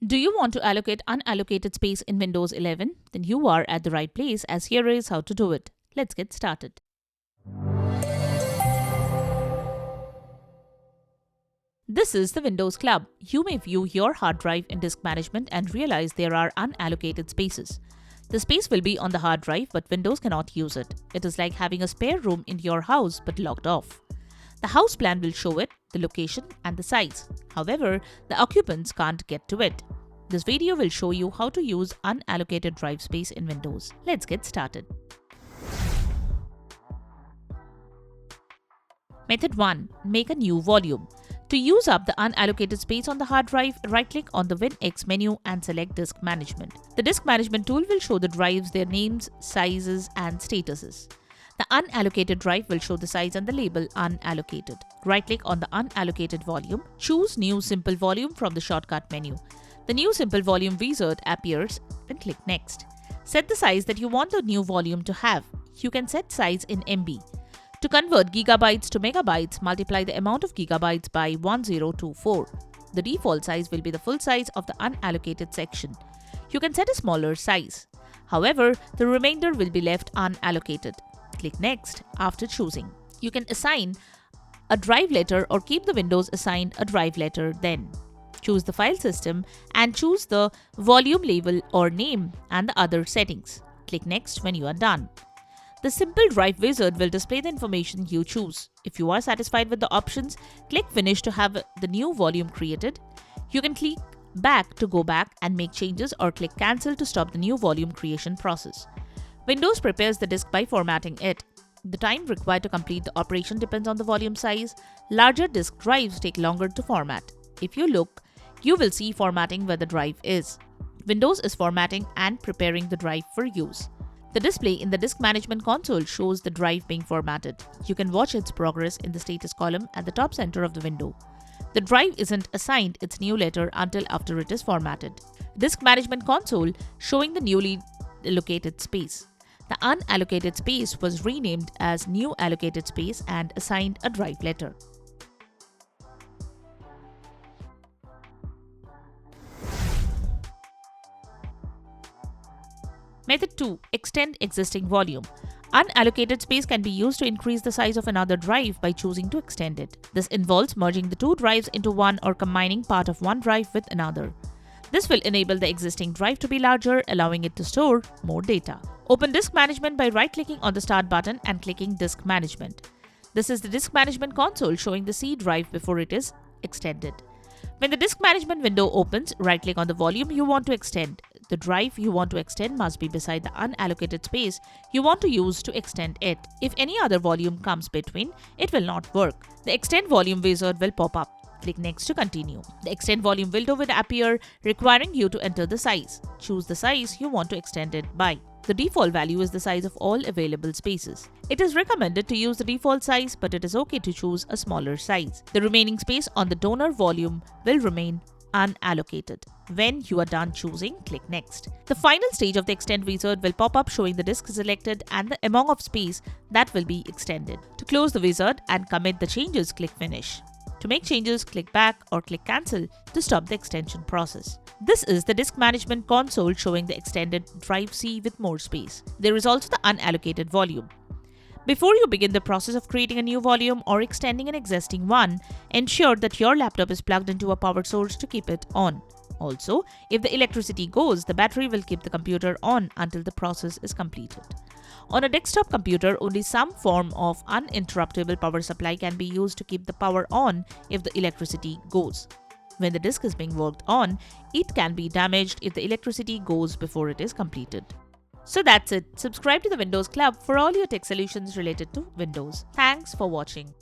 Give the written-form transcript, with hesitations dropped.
Do you want to allocate unallocated space in Windows 11? Then you are at the right place, as here is how to do it. Let's get started. This is the Windows Club. You may view your hard drive in disk management and realize there are unallocated spaces. The space will be on the hard drive, but Windows cannot use it. It is like having a spare room in your house but locked off. The house plan will show it, the location and the size. However, the occupants can't get to it. This video will show you how to use unallocated drive space in Windows. Let's get started. Method 1. Make a new volume. To use up the unallocated space on the hard drive, right-click on the WinX menu and select Disk Management. The Disk Management tool will show the drives, their names, sizes and statuses. The unallocated drive will show the size and the label Unallocated. Right-click on the unallocated volume. Choose New Simple Volume from the shortcut menu. The New Simple Volume wizard appears, then click Next. Set the size that you want the new volume to have. You can set size in MB. To convert gigabytes to megabytes, multiply the amount of gigabytes by 1024. The default size will be the full size of the unallocated section. You can set a smaller size. However, the remainder will be left unallocated. Click Next after choosing. You can assign a drive letter or keep the Windows assigned a drive letter then. Choose the file system and choose the volume label or name and the other settings. Click Next when you are done. The Simple Drive wizard will display the information you choose. If you are satisfied with the options, click Finish to have the new volume created. You can click Back to go back and make changes or click Cancel to stop the new volume creation process. Windows prepares the disk by formatting it. The time required to complete the operation depends on the volume size. Larger disk drives take longer to format. If you look, you will see formatting where the drive is. Windows is formatting and preparing the drive for use. The display in the Disk Management console shows the drive being formatted. You can watch its progress in the status column at the top center of the window. The drive isn't assigned its new letter until after it is formatted. Disk Management console showing the newly allocated space. The unallocated space was renamed as New Allocated Space and assigned a drive letter. Method 2. Extend existing volume. Unallocated space can be used to increase the size of another drive by choosing to extend it. This involves merging the two drives into one or combining part of one drive with another. This will enable the existing drive to be larger, allowing it to store more data. Open Disk Management by right-clicking on the Start button and clicking Disk Management. This is the Disk Management console showing the C drive before it is extended. When the Disk Management window opens, right-click on the volume you want to extend. The drive you want to extend must be beside the unallocated space you want to use to extend it. If any other volume comes between, it will not work. The Extend Volume wizard will pop up. Click Next to continue. The Extend Volume window will appear, requiring you to enter the size. Choose the size you want to extend it by. The default value is the size of all available spaces. It is recommended to use the default size, but it is okay to choose a smaller size. The remaining space on the donor volume will remain unallocated. When you are done choosing, click Next. The final stage of the Extend wizard will pop up showing the disk selected and the amount of space that will be extended. To close the wizard and commit the changes, click Finish. To make changes, click Back or click Cancel to stop the extension process. This is the Disk Management console showing the extended drive C with more space. There is also the unallocated volume. Before you begin the process of creating a new volume or extending an existing one, ensure that your laptop is plugged into a power source to keep it on. Also, if the electricity goes, the battery will keep the computer on until the process is completed. On a desktop computer, only some form of uninterruptible power supply can be used to keep the power on if the electricity goes. When the disk is being worked on, it can be damaged if the electricity goes before it is completed. So that's it. Subscribe to the Windows Club for all your tech solutions related to Windows. Thanks for watching.